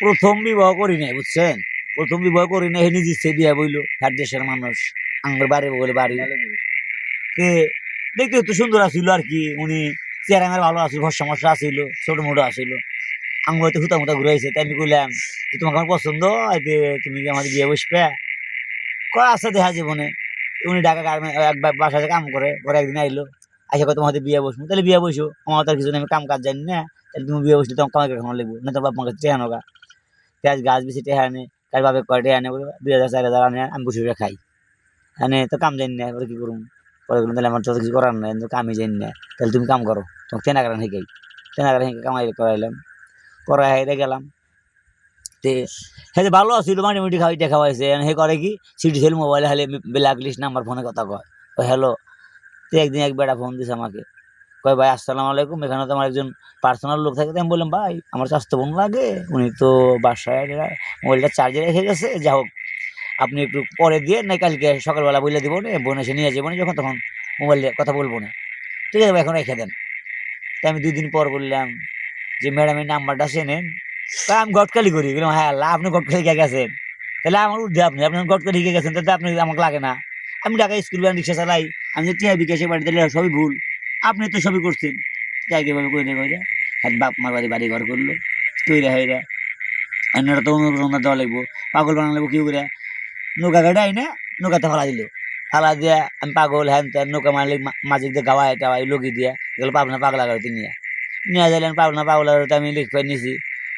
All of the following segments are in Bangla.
প্রথম বিবাহ করি নাই বুঝছেন, প্রথম বিবাহ করি নাই, নিজে সে বিয়া বইলো, হাট দেশের মানুষ, আঙ্গুর বাড়ি বলে বাড়ি। তে দেখতে একটু সুন্দর আসিল আর কি, উনি চেহারা আমার ভালো আসিল, ভর সমস্যা আসিল, ছোট মোটো আসিল, আঙ্গুর হয়তো হুতা মুতা ঘুরাইছে। তাই আমি কইলাম তোমাকে আমার পছন্দ, তুমি কি আমাদের বিয়ে বসবে? কয় আচ্ছা দেখা জীবনে। উনি ঢাকা বাসায় কাম করে, পরে একদিন আইলো, আইসা কয় তোমাদের বিয়ে বসবো, তাহলে বিয়ে বসো, আমার তার কিছু আমি কাম কাজ জানি না, তাহলে তুমি বিয়ে বসলে তোমার কামাই খাওয়া লাগবো, না তোর বাপ মাকে টেহানো গা, পেঁয়াজ গাছ বেশি টেহা আনে, কার বাপে কয় টেহা আনে, 2,000 4,000 আনে, আমি বসে বসে খাই, আনে তো কাম জানি না, পরে কি করুম? পরে বললাম তাহলে আমার তো কিছু করার নাই, কামই জানি না, তাহলে তুমি কাম করো, তোমাকে তেনাগারা শিখাই। তেনাগারা শিখে কামাই করাইলাম, করাই হাইরে গেলাম। তে হ্যাঁ ভালো আছিল, মোটামুটি খাওয়াইতে খাওয়াইছে। হে করে কি সিটি সেল মোবাইলে খালি ব্ল্যাক লিস্ট নাম্বার ফোনে কথা কয়, হ্যালো। তো একদিন এক বেটা ফোন দিছে আমাকে, কয় ভাই আসসালামু আলাইকুম, এখানে তো আমার একজন পার্সোনাল লোক থাকে। আমি বললাম ভাই আমার স্বাস্থ্য বোন লাগে, উনি তো বাসায় মোবাইলটা চার্জে রেখে গেছে, যা হোক আপনি একটু পরে দিয়ে না, কালকে সকালবেলা বলে দিব না, বোন এসে নিয়ে যাবো না, যখন তখন মোবাইলে কথা বলবো না, ঠিক আছে এখন রেখে দেন। তাই আমি 2 দিন পর বললাম যে ম্যাডামের নাম্বারটা চেনেন? তাই আমি গটকালি করি, বললাম হ্যাঁ আল্লাহ আপনি গটকালি কে গেছেন, তাহলে আমার উঠে আপনি আপনি গটকালি কে গেছেন, তাহলে আপনি আমাকে লাগে না, আমি ঢাকা স্কুল ভ্যান রিক্সা চালাই, আমি যে টিয়া বিকাশে বাড়ি দিলে সবই ভুল, আপনি তো সবই করছেন। যাই কিভাবে কইরে কইরা হ্যাঁ বাপ মার বাড়ি ঘর করলো, তৈরি হইরা অন্যরা তো অনুপ্রেরণা দেওয়া লাগবো, পাগল বানানো লাগবো কি করে, নৌকা গাড়ি আই না, নৌকাতে ফালা দিল, ফালা দিয়া আমি পাগল হ্যান ত্যান, নৌকা মালিক মাঝিক দিয়ে গাওয়াই টাওয়াই লগি দিয়া গেল পাবনা পাগলা গাড়িতে নিয়ে যাইলেন, পাবনা পাগলা গাড়িতে আমি লিখ পাই নিছি।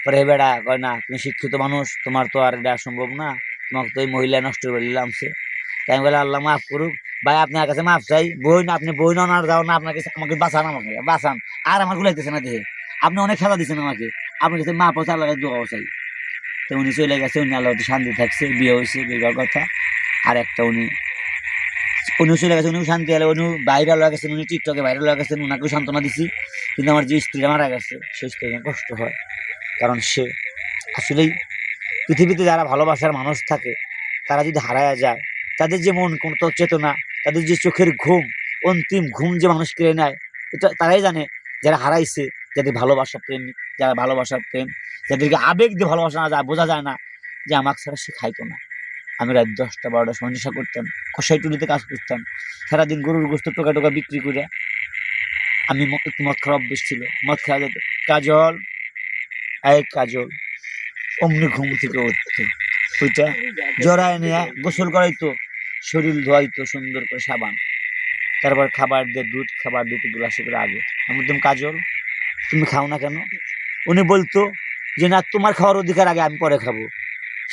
পরে বেড়া কয় না তুমি শিক্ষিত মানুষ, তোমার তো আর এটা সম্ভব না, তোমাকে তো এই মহিলা নষ্ট করে দিলামছে। তাই আমি বলে আল্লাহ মাফ করুক ভাই, আপনার কাছে মাফ চাই, বই না আপনি বই না যাও না, আপনার কাছে আমাকে বাঁচান, আমাকে বাঁচান, আর আমার গুলাইতেছে না দেহে, আপনি অনেক খেলা দিচ্ছেন আমাকে, আপনার কাছে মা পয়সা আল্লাহ দোয়াও চাই। তো উনি চলে গেছে, উনি আল্লাহ শান্তি থাকছে, বিয়ে হয়েছে, বিবাহ কথা। আর একটা উনি চলে গেছে, উনিও শান্তি হলে, উনি ভাইরাল হয়ে গেছেন, উনি টিকটকে ভাইরাল হয়ে গেছেন, উনাকেও সান্ত্বনা দিছি। কিন্তু আমার যে স্ত্রীটা মারা গেছে সেই স্ত্রীর কষ্ট হয়, কারণ সে আসলেই পৃথিবীতে যারা ভালোবাসার মানুষ থাকে তারা যদি হারায়া যায়, তাদের যে মন কোন তো চেতনা, তাদের যে চোখের ঘুম, অন্তিম ঘুম যে মানুষ কেড়ে নেয়, এটা তারাই জানে, যারা হারাইছে, যাদের ভালোবাসা প্রেম, যারা ভালোবাসার প্রেম, যাদেরকে আবেগ দিয়ে ভালোবাসা না যায়, বোঝা যায় না, যে আমাকে ছাড়া সে খাইতো না। আমি রাত 10টা 12টার সময় নেশা করতাম, কষাই টুলিতে কাজ করতাম, সারাদিন গরুর গোস্ত টোকা টোকা বিক্রি করে, আমি একটু মদ খাওয়া অভ্যেস ছিল, মদ খাওয়া যেত, কাজল এই কাজল অমনি ঘুম থেকে উঠতো, ওইটা জড়ায় নিয়ে গোসল করাইতো, শরীর ধোয়াইতো সুন্দর করে সাবান, তারপর খাবার দিয়ে দুধ খাবার দিত গ্লাসে করে আগে। আমি বলতাম কাজল তুমি খাও না কেন? উনি বলতো যে না তোমার খাওয়ার অধিকার আগে, আমি পরে খাবো।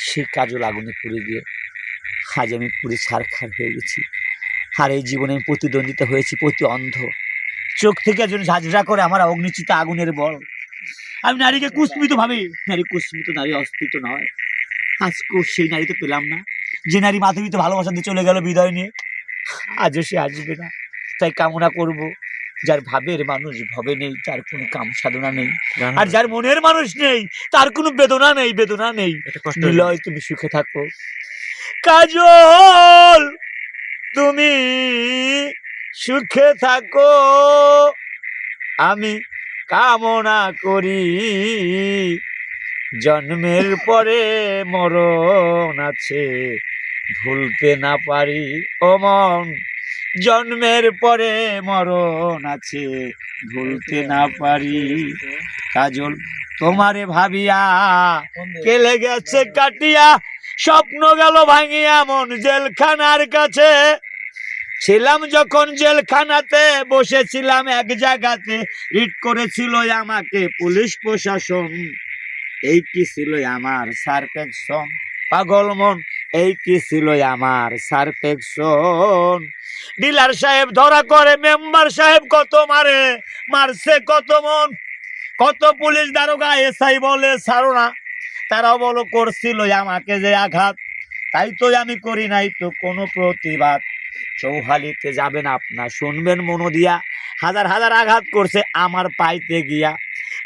সে কাজল আগুনে পুড়ে গিয়ে আজ আমি পুরো ছারখার হয়ে গেছি। আর এই জীবনে আমি প্রতিদ্বন্দ্বিতা হয়েছি, প্রতি অন্ধ, চোখ থেকে একজন ঝাঁঝরা করে আমার অগ্নিচিত আগুনের বল। আমি নারীকে কুস্মিত ভাবি, নারী কুস্মিত, নারী অস্তিত্ব নয়। আজকেও সেই নারী তো পেলাম না, যে নারী মাধুরীতে ভালোবাসা দিয়ে চলে গেল বিদায় নিয়ে, আজও সে আসবে না। তাই কামনা করব, যার ভাবের মানুষ ভবে নেই তার কোনো কাম সাধনা নেই, আর যার মনের মানুষ নেই তার কোনো বেদনা নেই, বেদনা নেই। নিলয় তুমি সুখে থাকো, কাজল তুমি সুখে থাকো, আমি কামনা করি, জন্মের পরে মরণ আছে ভুলতে না পারি, ও মন জন্মের পরে মরণ আছে ভুলতে না পারি। কাজল তোমারে ভাবিয়া কেলে গেছে কাটিয়া, স্বপ্ন গেল ভাঙিয়া, মন জেলখানার কাছে ছিলাম যখন, জেলখানাতে বসেছিলাম এক জায়গাতে, রিট করেছিল আমাকে পুলিশ প্রশাসন, এই কি ছিল আমার সারপেকশন, পাগল মন এই কি ছিল আমার সারপেকশন। ডিলার সাহেব ধরা করে, মেম্বার সাহেব কত মারে, মারছে কত মন, কত পুলিশ দারোগা এসআই বলে ছাড়ো না, তারাও বলো করছিল আমাকে যে আঘাত, তাই তো আমি করি নাই তো কোনো প্রতিবাদ। চৌহালিতে যাবেন আপনার, শুনবেন মনো দিয়া, হাজার হাজার আঘাত করছে আমার পাইতে গিয়া,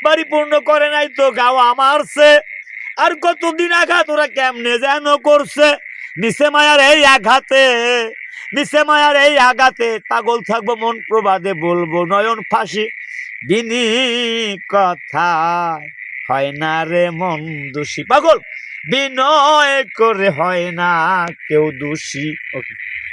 বাড়ি পূর্ণ করে নাই তো গাও আমারছে, আর কতদিন আঘাত ওরা কেমনে যেন করছে, নিচে মায়ার এই আঘাতে, নিচে মায়ার এই আঘাতে পাগল থাকবো মন প্রবাদে বলবো নয়ন ফাঁসি বিনি কথা হয় না রে মন দোষী পাগল, বিনয় করে হয় না কেউ দোষী। ওকে।